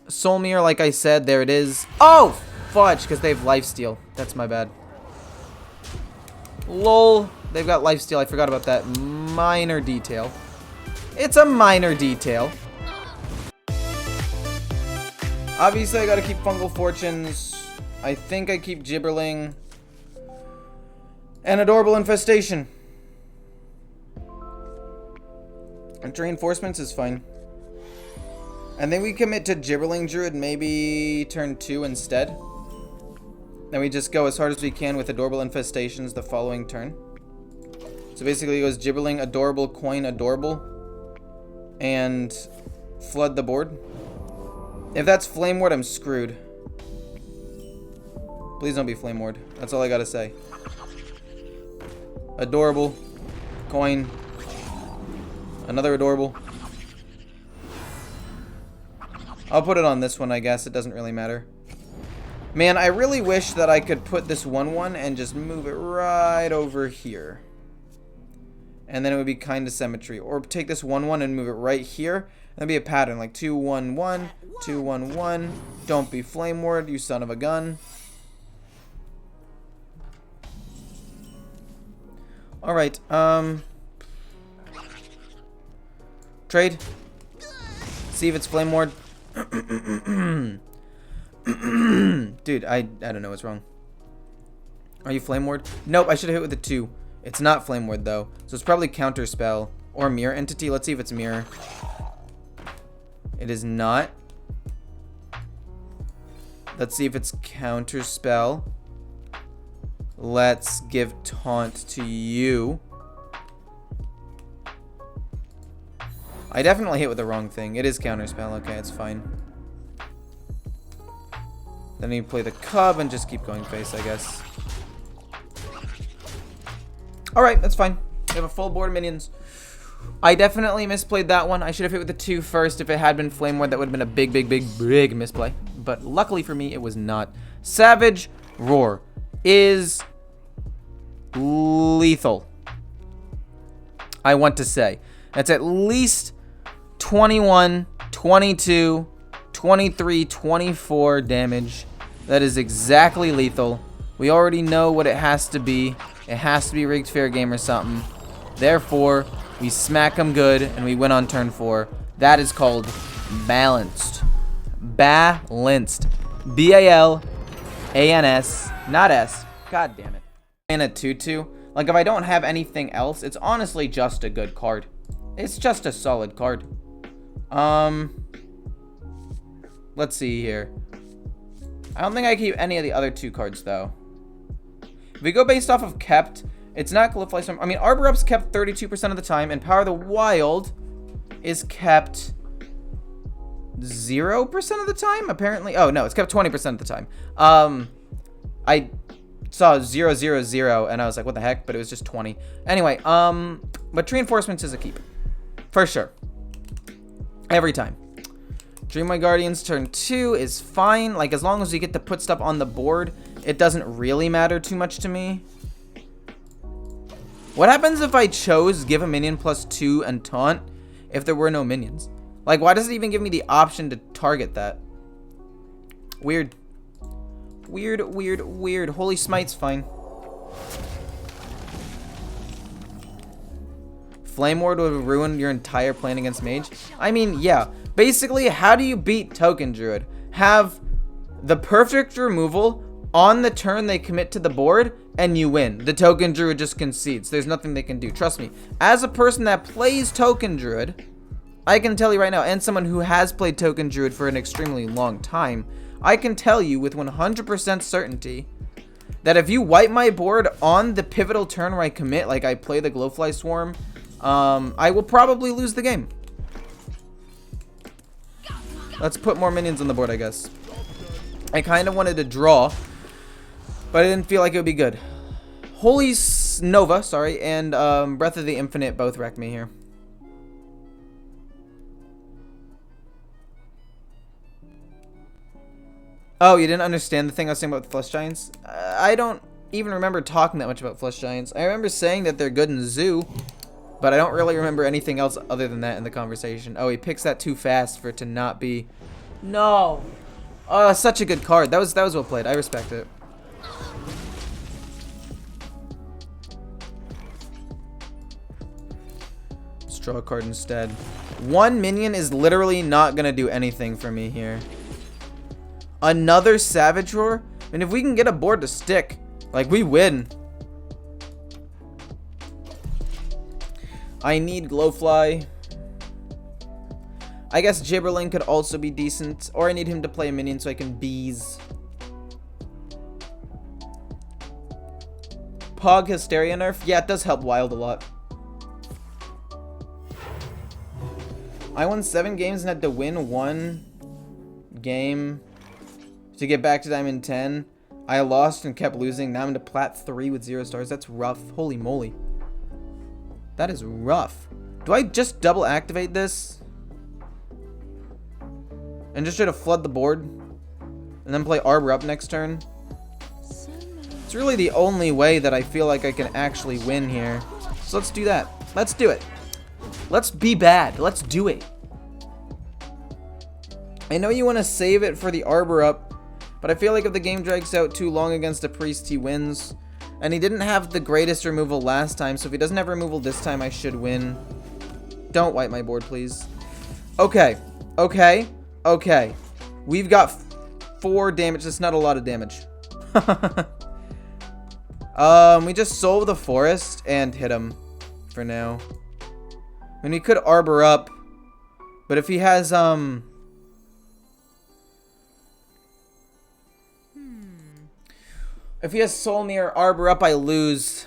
Soulmere, like I said, there it is. Oh, fudge, because they have lifesteal. That's my bad. Lol, they've got lifesteal. I forgot about that minor detail. It's a minor detail. Obviously, I gotta keep Fungal Fortunes. I think I keep Gibberling. And Adorable Infestation. And Reinforcements is fine. And then we commit to Gibberling Druid maybe turn 2 instead. Then we just go as hard as we can with Adorable Infestations the following turn. So basically it goes Gibberling, Adorable, Coin, Adorable. And flood the board. If that's Flame Ward, I'm screwed. Please don't be Flame Ward. That's all I gotta say. Adorable. Coin. Another Adorable. I'll put it on this one, I guess. It doesn't really matter. Man, I really wish that I could put this 1/1 and just move it right over here. And then it would be kind of symmetry. Or take this 1/1 and move it right here. That'd be a pattern, like 2-1-1, 2-1-1. Don't be Flame Ward, you son of a gun. Alright, trade. See if it's Flame Ward. Dude, I don't know what's wrong. Are you Flame Ward? Nope, I should have hit with a 2. It's not Flame Ward though, so it's probably Counter Spell or Mirror Entity. Let's see if it's Mirror. It is not. Let's see if it's Counter Spell. Let's give Taunt to you. I definitely hit with the wrong thing. It is Counterspell. Okay, it's fine. Then you play the Cub and just keep going face, I guess. Alright, that's fine. We have a full board of minions. I definitely misplayed that one. I should have hit with the 2 first. If it had been Flame Ward, that would have been a big misplay. But luckily for me, it was not. Savage Roar is lethal. I want to say. That's at least 21, 22, 23, 24 damage. That is exactly lethal. We already know what it has to be. It has to be rigged fair game or something. Therefore, we smack them good and we win on turn 4. That is called balanced. Balanced. B-A-L-A-N-S. Not S. God damn it. And a 2-2. Like, if I don't have anything else, it's honestly just a good card. It's just a solid card. Let's see here. I don't think I keep any of the other 2 cards, though. If we go based off of kept, it's not Glyphlight Storm. I mean, Arbor Up's kept 32% of the time, and Power of the Wild is kept 0% of the time, apparently. Oh, no, it's kept 20% of the time. I saw 0, 0, 0, and I was like, what the heck? But it was just 20. Anyway, but Reinforcements is a keep. For sure. Every time. Dreamway Guardians turn 2 is fine. Like, as long as we get to put stuff on the board, it doesn't really matter too much to me. What happens if I chose give a minion +2 and taunt if there were no minions? Like, why does it even give me the option to target that? Weird. Weird, weird, weird. Holy Smite's fine. Flame Ward would ruin your entire plan against Mage. I mean, yeah. Basically, how do you beat Token Druid? Have the perfect removal on the turn they commit to the board, and you win. The Token Druid just concedes. There's nothing they can do. Trust me. As a person that plays Token Druid, I can tell you right now, and someone who has played Token Druid for an extremely long time, I can tell you with 100% certainty that if you wipe my board on the pivotal turn where I commit, like I play the Glowfly Swarm, I will probably lose the game. Let's put more minions on the board, I guess. I kind of wanted to draw, but I didn't feel like it would be good. Holy Nova, sorry, and Breath of the Infinite both wrecked me here. Oh, you didn't understand the thing I was saying about the Flesh Giants? I don't even remember talking that much about Flesh Giants. I remember saying that they're good in Zoo, but I don't really remember anything else other than that in the conversation. Oh, he picks that too fast for it to not be No. Such a good card. That was well played. I respect it. Let's draw a card instead. One minion is literally not gonna do anything for me here. Another Savage Roar? I mean, if we can get a board to stick, like, we win. I need Glowfly. I guess Gibberling could also be decent. Or I need him to play a minion so I can bees. Pog Hysteria nerf? Yeah, it does help Wild a lot. I won 7 games and had to win 1 game to get back to Diamond 10. I lost and kept losing. Now I'm into Plat 3 with 0 stars. That's rough. Holy moly. That is rough. Do I just double activate this? And just try to flood the board? And then play Arbor up next turn? It's really the only way that I feel like I can actually win here. So let's do that. Let's do it. Let's be bad. Let's do it. I know you want to save it for the Arbor up, but I feel like if the game drags out too long against a Priest, he wins. And he didn't have the greatest removal last time, so if he doesn't have removal this time, I should win. Don't wipe my board, please. Okay. Okay. Okay. We've got 4 damage. That's not a lot of damage. We just soul the forest and hit him for now. I mean, we could Arbor up, but if he has, if he has Soul Mirror, Arbor up, I lose.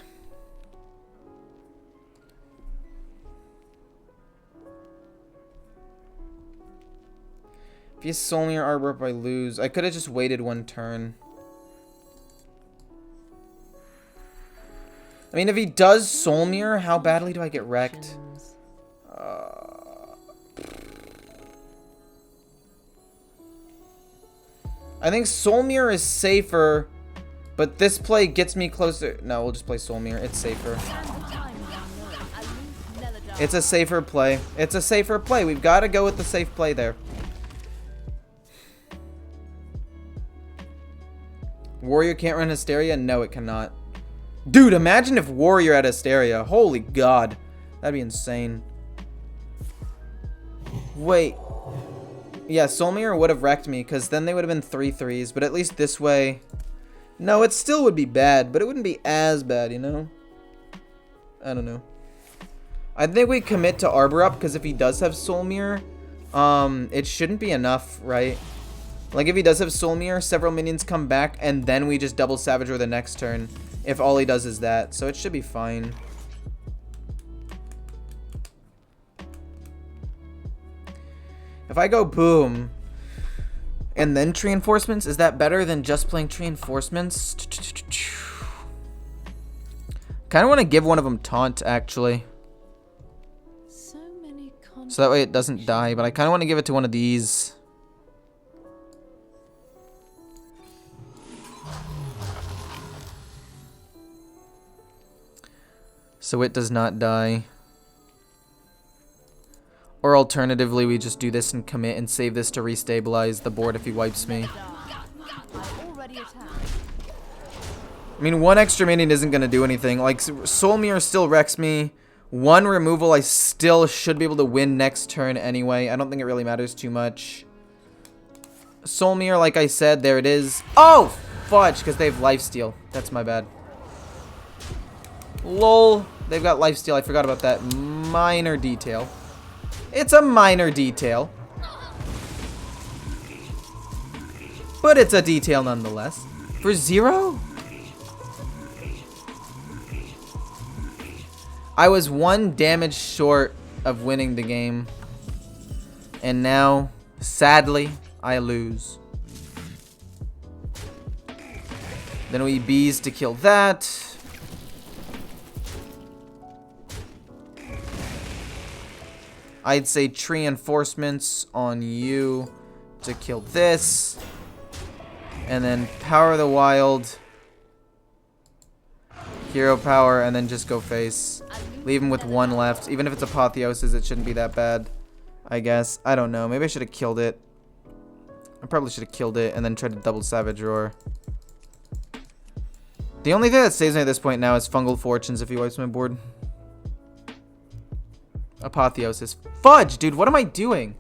If he has Soul Mirror, Arbor up, I lose. I could have just waited 1 turn. I mean, if he does Soul Mirror, how badly do I get wrecked? I think Soul Mirror is safer, but this play gets me closer. No, we'll just play Soul Mirror. It's safer. It's a safer play. It's a safer play. We've got to go with the safe play there. Warrior can't run Hysteria? No, it cannot. Dude, imagine if Warrior had Hysteria. Holy God. That'd be insane. Wait. Yeah, Soul Mirror would have wrecked me, because then they would have been 3-3s, but at least this way... No, it still would be bad, but it wouldn't be as bad, you know? I don't know. I think we commit to Arbor up, because if he does have Soul Mirror, it shouldn't be enough, right? Like, if he does have Soul Mirror, several minions come back, and then we just double Savage Roar the next turn, if all he does is that. So it should be fine. If I go boom, and then Tree Enforcements, is that better than just playing Tree Enforcements? Kind of want to give one of them Taunt, actually. So that way it doesn't die, but I kind of want to give it to one of these. So it does not die. Or alternatively, we just do this and commit and save this to restabilize the board if he wipes me. I mean, 1 extra minion isn't going to do anything. Like, Soul Mirror still wrecks me. 1 removal, I still should be able to win next turn anyway. I don't think it really matters too much. Soul Mirror, like I said, there it is. Oh, fudge, because they have lifesteal. That's my bad. Lol, they've got lifesteal. I forgot about that minor detail. It's a minor detail, but it's a detail nonetheless. For 0? I was 1 damage short of winning the game, and now, sadly, I lose. Then we bees to kill that. I'd say Tree Enforcements on you to kill this. And then Power the Wild. Hero Power, and then just go face. Leave him with 1 left. Even if it's Apotheosis, it shouldn't be that bad, I guess. I don't know. Maybe I should have killed it. I probably should have killed it and then tried to double Savage Roar. The only thing that saves me at this point now is Fungal Fortunes if he wipes my board. Apotheosis. Fudge, dude, what am I doing?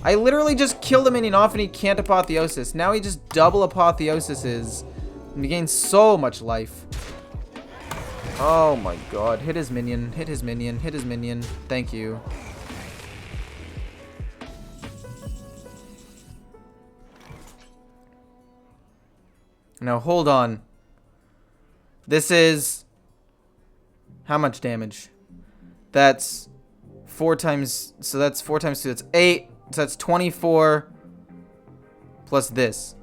I literally just killed a minion off and he can't Apotheosis. Now he just double Apotheosises and he gains so much life. Oh my god. Hit his minion. Hit his minion. Hit his minion. Thank you. Now hold on. This is... How much damage? That's 4 times... So that's 4 times 2. That's 8. So that's 24. Plus this.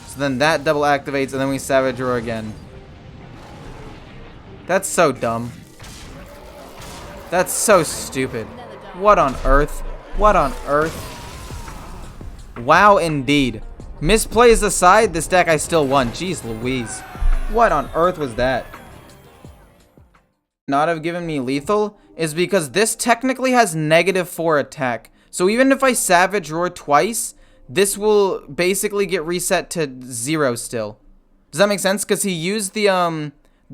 So then that double activates and then we Savage Roar again. That's so dumb. That's so stupid. What on earth? What on earth? Wow, indeed. Misplays aside, this deck I still won. Jeez Louise. What on earth was that? Not have given me lethal is because this technically has -4 attack. So even if I Savage Roar twice, this will basically get reset to 0 still. Does that make sense? Because he used the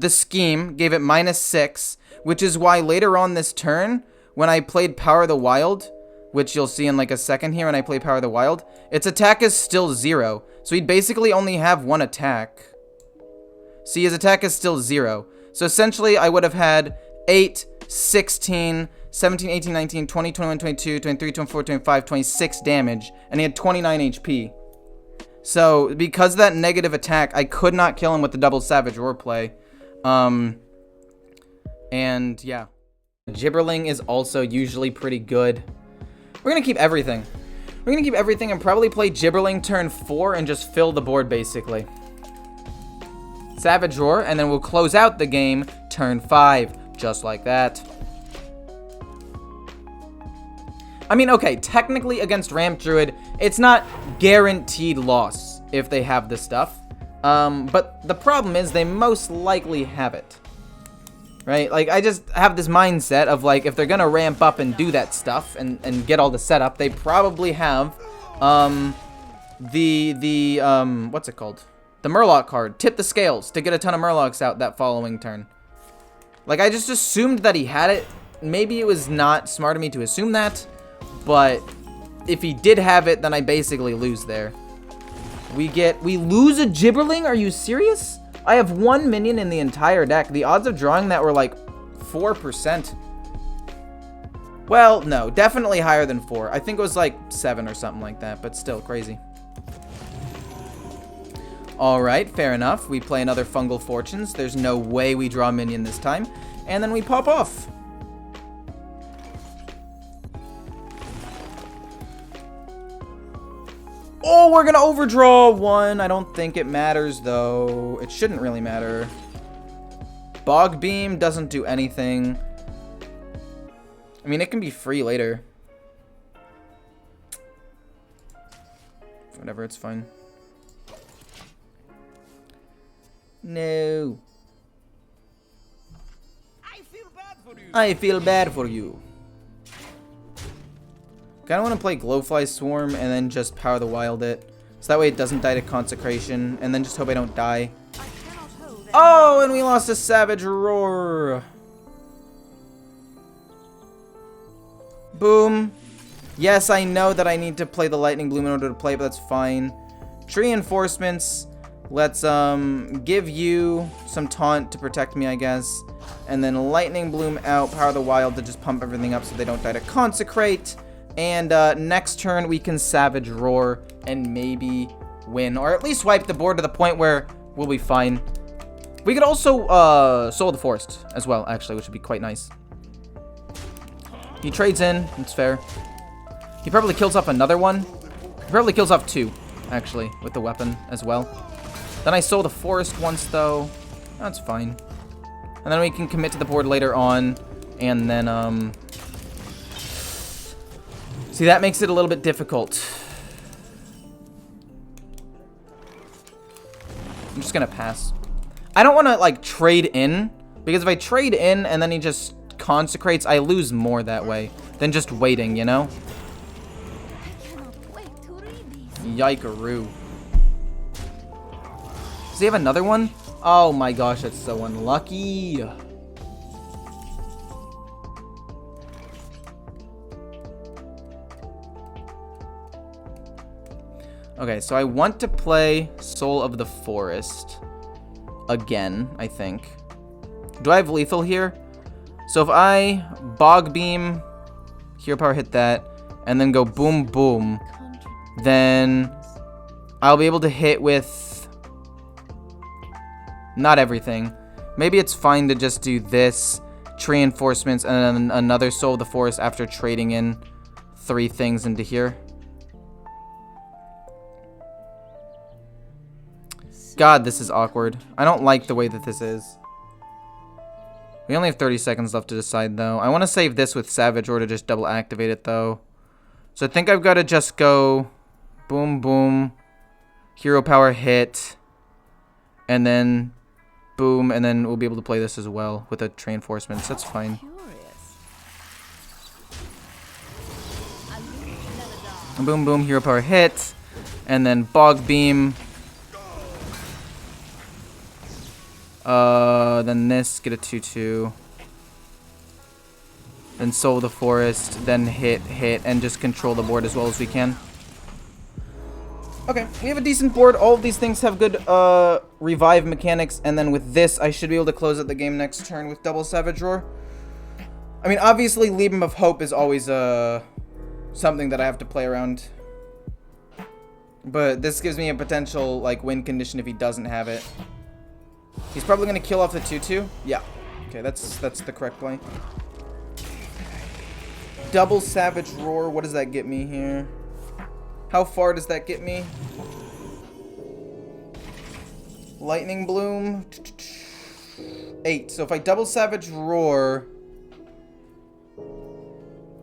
scheme, gave it -6, which is why later on this turn, when I played Power of the Wild, which you'll see in like a second here when I play Power of the Wild, its attack is still 0. So he'd basically only have 1 attack. See, his attack is still 0. So essentially, I would have had 8, 16, 17, 18, 19, 20, 21, 22, 23, 24, 25, 26 damage, and he had 29 HP. So, because of that negative attack, I could not kill him with the double Savage Roar play. And, yeah. Gibberling is also usually pretty good. We're gonna keep everything. We're gonna keep everything and probably play Gibberling turn 4 and just fill the board, basically. Savage Roar, and then we'll close out the game turn 5, just like that. I mean, okay, technically against Ramp Druid, it's not guaranteed loss if they have this stuff. But the problem is they most likely have it. Right? Like, I just have this mindset of, like, if they're gonna ramp up and do that stuff and get all the setup, they probably have, what's it called? The Murloc card. Tip the scales to get a ton of Murlocs out that following turn. Like, I just assumed that he had it. Maybe it was not smart of me to assume that, but if he did have it, then I basically lose there. We lose a Gibberling? Are you serious? I have 1 minion in the entire deck. The odds of drawing that were like 4%. Well, no, definitely higher than 4. I think it was like 7 or something like that, but still crazy. Alright, fair enough. We play another Fungal Fortunes. There's no way we draw a minion this time. And then we pop off. Oh, we're gonna overdraw 1. I don't think it matters, though. It shouldn't really matter. Bog Beam doesn't do anything. I mean, it can be free later. Whatever, it's fine. No. I feel bad for you. I feel bad for you. Kinda wanna play Glowfly Swarm and then just Power the Wild it. So that way it doesn't die to Consecration. And then just hope I don't die. Oh, and we lost a Savage Roar. Boom. Yes, I know that I need to play the Lightning Bloom in order to play, but that's fine. Tree Enforcements. Let's give you some Taunt to protect me, I guess. And then Lightning Bloom out, Power the Wild to just pump everything up so they don't die to Consecrate. And next turn we can Savage Roar and maybe win. Or at least wipe the board to the point where we'll be fine. We could also Soul of the Forest as well, actually, which would be quite nice. He trades in. It's fair. He probably kills off another one. He probably kills off 2, actually, with the weapon as well. Then I Soul the Forest once, though. That's fine. And then we can commit to the board later on. And then, see, that makes it a little bit difficult. I'm just gonna pass. I don't want to, like, trade in. Because if I trade in and then he just consecrates, I lose more that way than just waiting, you know? Yikeroo. Does he have another one? Oh my gosh, that's so unlucky. Okay, so I want to play Soul of the Forest again, I think. Do I have lethal here? So if I Bog Beam, Hero Power hit that, and then go boom boom, then I'll be able to hit with not everything. Maybe it's fine to just do this, tree reinforcements, and then another Soul of the Forest after trading in 3 things into here. God, this is awkward. I don't like the way that this is. We only have 30 seconds left to decide, though. I want to save this with Savage Roar to just double activate it, though. So I think I've got to just go boom, boom, Hero Power hit, and then boom, and then we'll be able to play this as well with the reinforcements. That's fine. Boom, boom, Hero Power hit, and then Bog Beam. Then this, get a 2/2. Then Soul of the Forest, then hit, and just control the board as well as we can. Okay, we have a decent board. All of these things have good revive mechanics, and then with this, I should be able to close out the game next turn with double Savage Roar. I mean, obviously, Lieben of Hope is always something that I have to play around. But this gives me a potential like win condition if he doesn't have it. He's probably going to kill off the 2/2. Yeah. Okay, that's the correct play. Double Savage Roar. What does that get me here? How far does that get me? Lightning Bloom. 8. So if I double Savage Roar...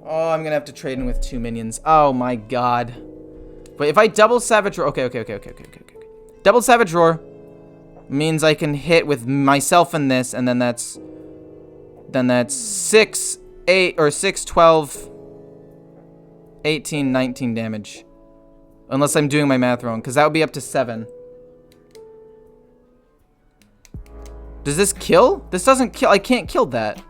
Oh, I'm going to have to trade in with 2 minions. Oh my god. But if I double Savage Roar... Okay. Double Savage Roar means I can hit with myself in this, and then that's 6, 8, or 6, 12, 18, 19 damage. Unless I'm doing my math wrong, because that would be up to 7. Does this kill? This doesn't kill. I can't kill that.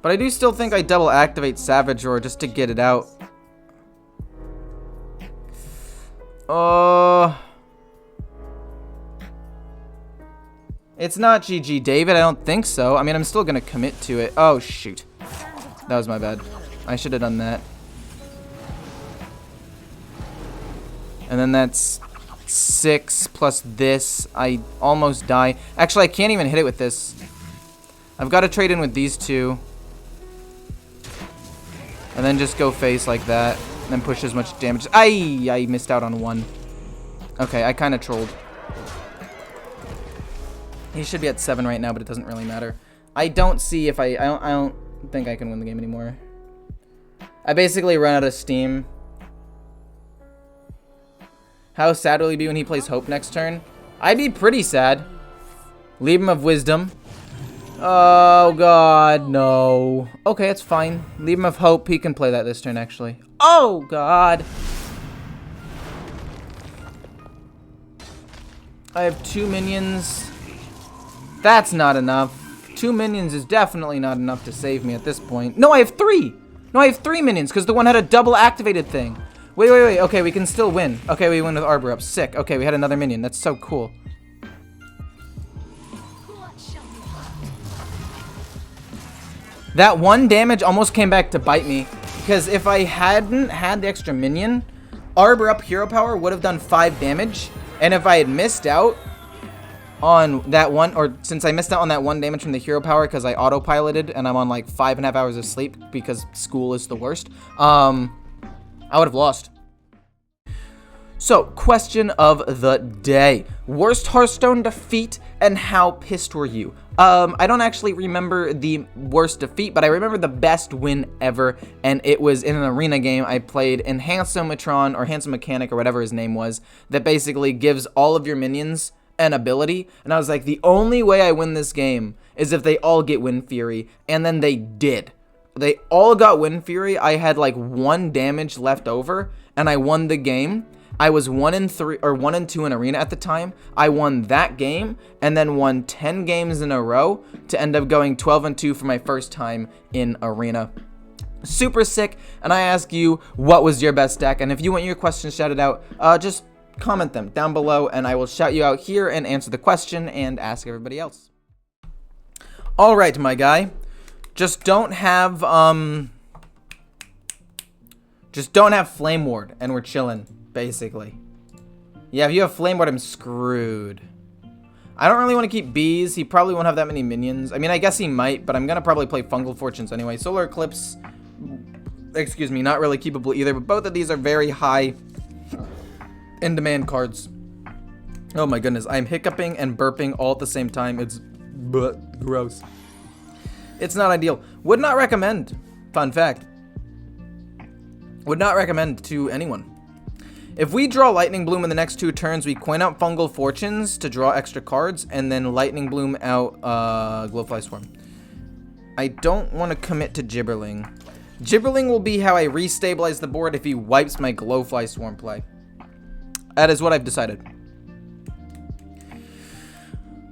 But I do still think I double activate Savage Roar just to get it out. It's not GG, David. I don't think so. I mean, I'm still going to commit to it. Oh, shoot. That was my bad. I should have done that. And then that's 6 plus this. I almost die. Actually, I can't even hit it with this. I've got to trade in with these 2. And then just go face like that. And then push as much damage. I missed out on 1. Okay, I kind of trolled. He should be at 7 right now, but it doesn't really matter. I don't see if I don't think I can win the game anymore. I basically run out of steam. How sad will he be when he plays Hope next turn? I'd be pretty sad. Lieben of Wisdom. Oh god, no. Okay, it's fine. Lieben of Hope, he can play that this turn actually. Oh god. I have 2 minions. That's not enough. 2 minions is definitely not enough to save me at this point. No, I have 3. No, I have 3 minions because the one had a double activated thing. Wait. Okay, we can still win. Okay, we win with Arbor up. Sick. Okay, we had another minion. That's so cool. That 1 damage almost came back to bite me. Because if I hadn't had the extra minion, Arbor up Hero Power would have done 5 damage. And if I had missed out on that one, or since I missed out on that 1 damage from the Hero Power because I autopiloted and I'm on like 5.5 hours of sleep because school is the worst, I would have lost. So, question of the day. Worst Hearthstone defeat and how pissed were you? I don't actually remember the worst defeat, but I remember the best win ever, and it was in an arena game I played in Handsome-Matron, or Handsome Mechanic, or whatever his name was, that basically gives all of your minions an ability, and I was like, the only way I win this game is if they all get Wind Fury, and then they did. They all got Wind Fury. I had like 1 damage left over, and I won the game. I was 1-3 or 1-2 in arena at the time. I won that game, and then won 10 games in a row to end up going 12-2 for my first time in arena. Super sick. And I ask you, what was your best deck? And if you want your questions shouted out, just comment them down below, and I will shout you out here and answer the question and ask everybody else. All right, my guy. Just don't have Flame Ward, and we're chilling, basically. Yeah, if you have Flame Ward, I'm screwed. I don't really want to keep bees. He probably won't have that many minions. I mean, I guess he might, but I'm gonna probably play Fungal Fortunes anyway. Solar Eclipse, excuse me, not really keepable either, but both of these are very high in demand cards. Oh my goodness, I'm hiccuping and burping all at the same time. It's gross. It's not ideal. Would not recommend. Fun fact. Would not recommend to anyone. If we draw Lightning Bloom in the next 2 turns, we coin out Fungal Fortunes to draw extra cards, and then Lightning Bloom out Glowfly Swarm. I don't want to commit to Gibberling. Gibberling will be how I restabilize the board if he wipes my Glowfly Swarm play. That is what I've decided.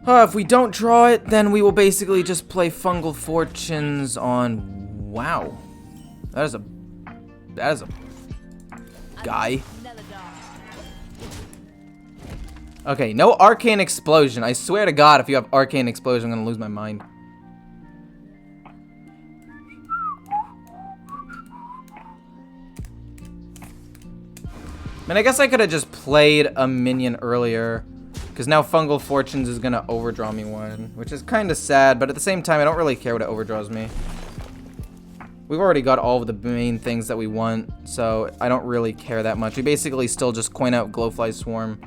If we don't draw it, then we will basically just play Fungal Fortunes on... Wow. That is a guy. Okay, no Arcane Explosion. I swear to God, if you have Arcane Explosion, I'm gonna lose my mind. I mean, I guess I could have just played a minion earlier, because now Fungal Fortunes is gonna overdraw me 1, which is kind of sad, but at the same time, I don't really care what it overdraws me. We've already got all of the main things that we want, so I don't really care that much. We basically still just coin out Glowfly Swarm.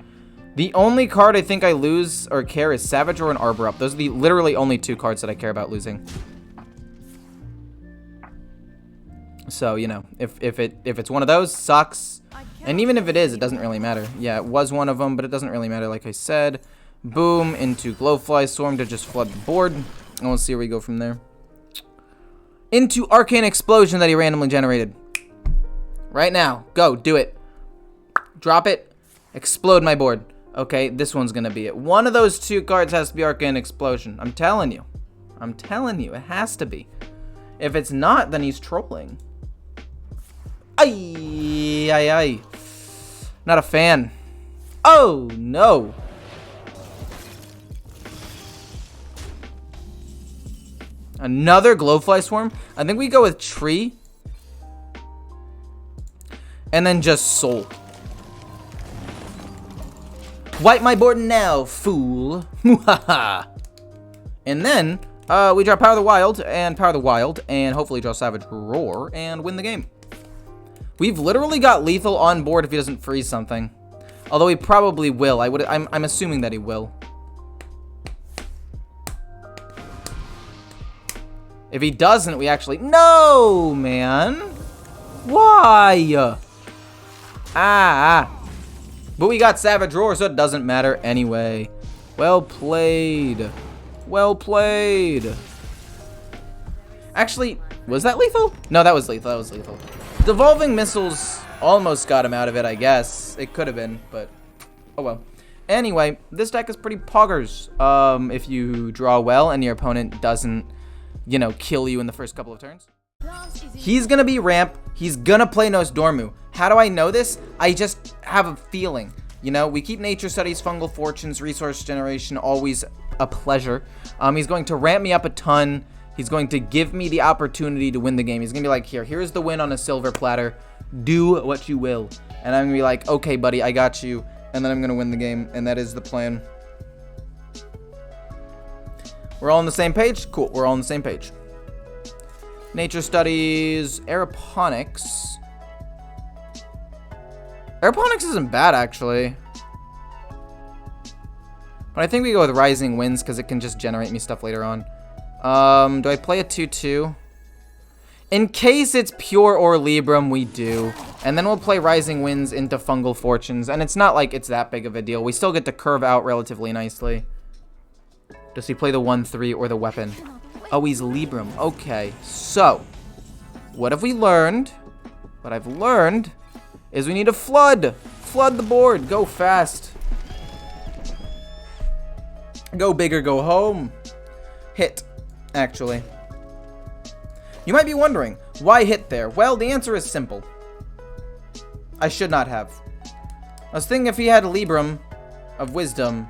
The only card I think I lose or care is Savage Roar and Arbor Up. Those are the literally only 2 cards that I care about losing. So, you know, if it's one of those, sucks. And even if it is, it doesn't really matter. Yeah, it was one of them, but it doesn't really matter, like I said. Boom, into Glowfly Swarm to just flood the board. And we'll see where we go from there. Into Arcane Explosion that he randomly generated. Right now. Go, do it. Drop it. Explode my board. Okay, this one's gonna be it. One of those 2 cards has to be Arcane Explosion. I'm telling you. I'm telling you, it has to be. If it's not, then he's trolling. Ay, ay, ay. Not a fan. Oh, no. Another Glowfly Swarm. I think we go with Tree. And then just Soul. Wipe my board now, fool. And then, we draw Power the Wild, and hopefully draw Savage Roar, and win the game. We've literally got lethal on board if he doesn't freeze something. Although he probably will. I'm assuming that he will. If he doesn't, we actually... No, man. Why? But we got Savage Roar, so it doesn't matter anyway. Well played. Well played. Actually, was that lethal? No, that was lethal. That was lethal. Devolving Missiles almost got him out of it, I guess. It could have been, but oh well. Anyway, this deck is pretty poggers. If you draw well and your opponent doesn't, you know, kill you in the first couple of turns. He's gonna be ramp. He's gonna play Nosdormu. How do I know this? I just have a feeling. You know, we keep Nature Studies, Fungal Fortunes, Resource Generation, always a pleasure. He's going to ramp me up a ton. He's going to give me the opportunity to win the game. He's gonna be like, here's the win on a silver platter. Do what you will. And I'm gonna be like, okay, buddy, I got you. And then I'm gonna win the game, and that is the plan. We're all on the same page? Cool, we're all on the same page. Nature Studies, Aeroponics. Aeroponics isn't bad, actually. But I think we go with Rising Winds, because it can just generate me stuff later on. Do I play a 2-2? In case it's Pure or Libram, we do. And then we'll play Rising Winds into Fungal Fortunes. And it's not like it's that big of a deal. We still get to curve out relatively nicely. Does he play the 1-3 or the weapon? Oh, he's Libram. Okay, so what have we learned? What I've learned is we need to flood. Flood the board. Go fast. Go big or go home. Hit, actually. You might be wondering, why hit there? Well, the answer is simple. I should not have. I was thinking if he had a Libram of Wisdom,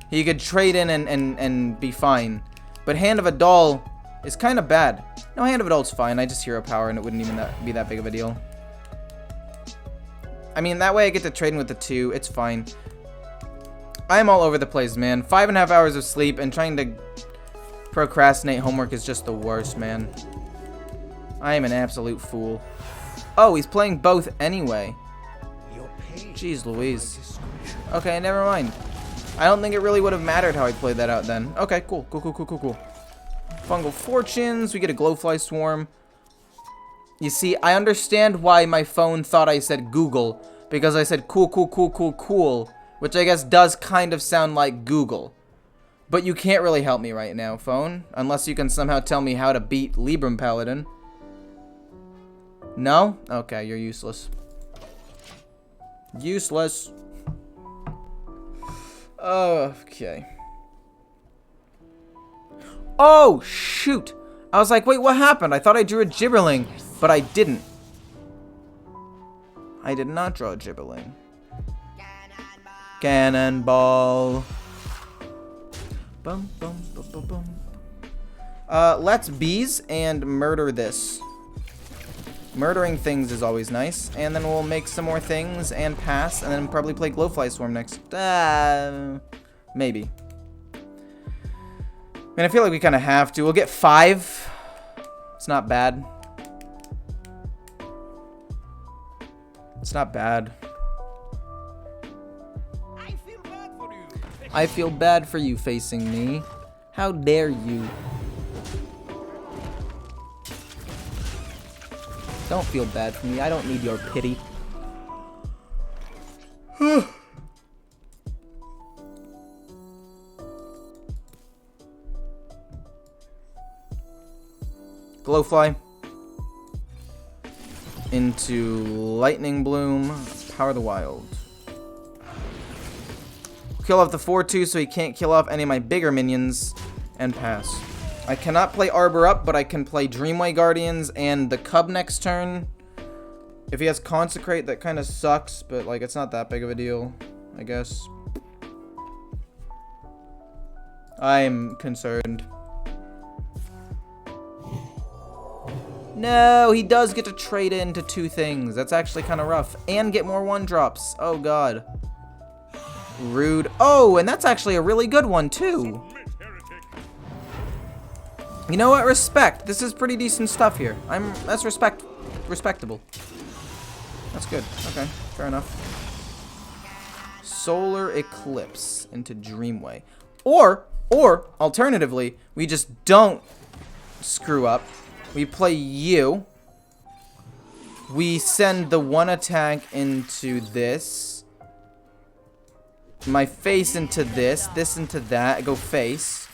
he could trade in and be fine. But Hand of a Doll is kind of bad. No, Hand of a Doll's fine. I just Hero Power and it wouldn't even be that big of a deal. I mean, that way I get to trade in with the 2. It's fine. I'm all over the place, man. 5.5 hours of sleep and trying to procrastinate homework is just the worst, man. I am an absolute fool. Oh, he's playing both anyway. Jeez Louise. Okay, never mind. I don't think it really would have mattered how I played that out then. Okay, cool. Cool. Fungal Fortunes. We get a Glowfly Swarm. You see, I understand why my phone thought I said Google. Because I said cool. Which I guess does kind of sound like Google. But you can't really help me right now, phone. Unless you can somehow tell me how to beat Libram Paladin. No? Okay, you're useless. Useless. Okay. Oh, shoot. I was like, wait, what happened? I thought I drew a Gibberling, but I didn't. I did not draw a Gibberling. Cannonball. Bum. Let's bees and murder this. Murdering things is always nice. And then we'll make some more things and pass. And then probably play Glowfly Swarm next. Maybe. I mean, I feel like we kind of have to. We'll get 5. It's not bad. It's not bad. I feel bad for you facing me. How dare you? Don't feel bad for me. I don't need your pity. Glowfly. Into Lightning Bloom. Power the Wild. Kill off the 4/2 so he can't kill off any of my bigger minions. And pass. I cannot play Arbor Up, but I can play Dreamway Guardians and the Cub next turn. If he has Consecrate, that kind of sucks, but like it's not that big of a deal, I guess. I'm concerned. No, he does get to trade into 2 things. That's actually kind of rough. And get more 1-drops. Oh, God. Rude. Oh, and that's actually a really good one, too. You know what? Respect. This is pretty decent stuff here. That's respectable. That's good. Okay, fair enough. Solar Eclipse into Dreamway. Or alternatively, we just don't screw up. We play you. We send the 1 attack into this. My face into this. This into that. I go face.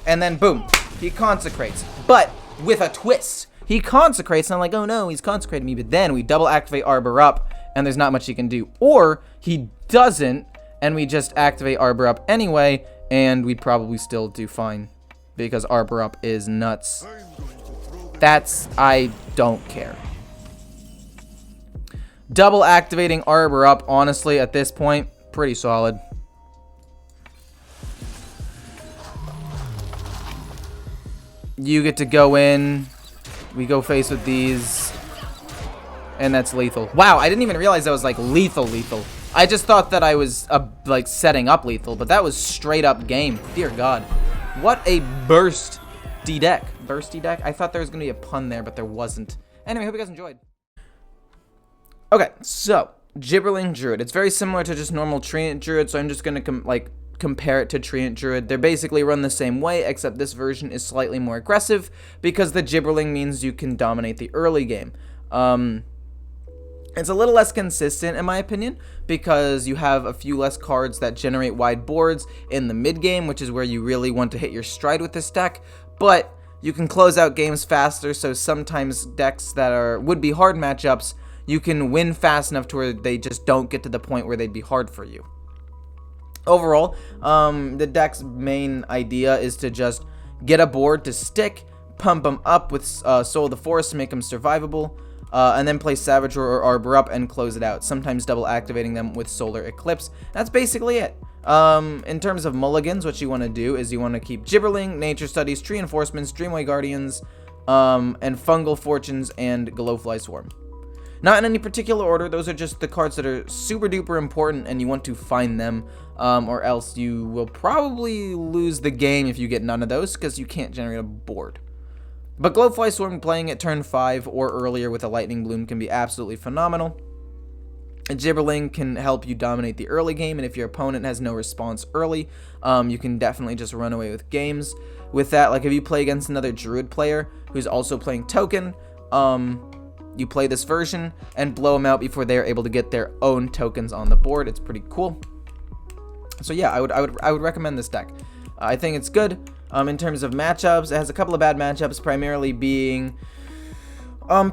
And then boom. He consecrates. But with a twist. He consecrates and I'm like, oh no, he's consecrating me. But then we double activate Arbor Up and there's not much he can do. Or he doesn't and we just activate Arbor Up anyway and we'd probably still do fine. Because Arbor Up is nuts. I don't care. Double activating Arbor Up, honestly, at this point, pretty solid. You get to go in. We go face with these. And that's lethal. Wow, I didn't even realize that was like lethal. I just thought that I was like setting up lethal, but that was straight up game. Dear God. What a bursty deck. Bursty deck? I thought there was going to be a pun there, but there wasn't. Anyway, hope you guys enjoyed. Okay, so Gibberling Druid. It's very similar to just normal Treant Druid, so I'm just going to compare it to Treant Druid. They're basically run the same way, except this version is slightly more aggressive because the Gibberling means you can dominate the early game. It's a little less consistent, in my opinion, because you have a few less cards that generate wide boards in the mid game, which is where you really want to hit your stride with this deck. But You can close out games faster, so sometimes decks that would be hard matchups, you can win fast enough to where they just don't get to the point where they'd be hard for you. Overall, the deck's main idea is to just get a board to stick, pump them up with Soul of the Forest to make them survivable, and then play Savage or Arbor up and close it out, sometimes double activating them with Solar Eclipse. That's basically it. In terms of mulligans, what you want to do is you want to keep Gibberling, Nature Studies, Tree Enforcements, Dreamway Guardians, and Fungal Fortunes and Glowfly Swarm. Not in any particular order, those are just the cards that are super duper important and you want to find them, or else you will probably lose the game if you get none of those because you can't generate a board. But Glowfly Swarm playing at turn 5 or earlier with a Lightning Bloom can be absolutely phenomenal. Gibberling can help you dominate the early game, and if your opponent has no response early, you can definitely just run away with games. With that, like if you play against another Druid player who's also playing Token, you play this version and blow them out before they're able to get their own tokens on the board. It's pretty cool. So yeah, I would recommend this deck. I think it's good. In terms of matchups, it has a couple of bad matchups, primarily being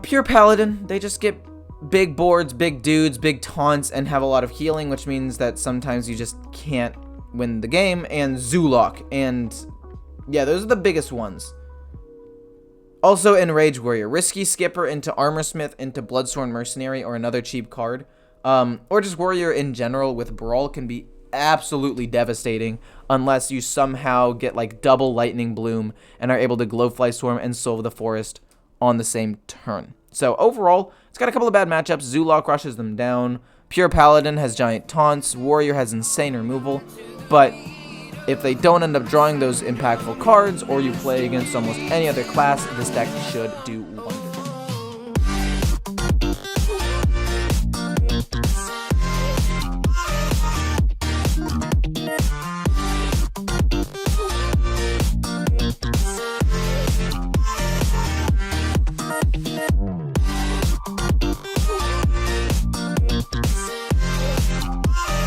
Pure Paladin. They just get big boards, big dudes, big taunts, and have a lot of healing, which means that sometimes you just can't win the game. And Zoolock, and yeah, those are the biggest ones. Also, Enrage Warrior, risky skipper into Armorsmith, into Bloodsworn Mercenary, or another cheap card, or just Warrior in general with Brawl can be absolutely devastating unless you somehow get like double Lightning Bloom and are able to Glowfly Swarm and Soul of the Forest on the same turn. So overall, it's got a couple of bad matchups. Zoolock rushes them down. Pure Paladin has giant taunts. Warrior has insane removal. But if they don't end up drawing those impactful cards, or you play against almost any other class, this deck should do wonders.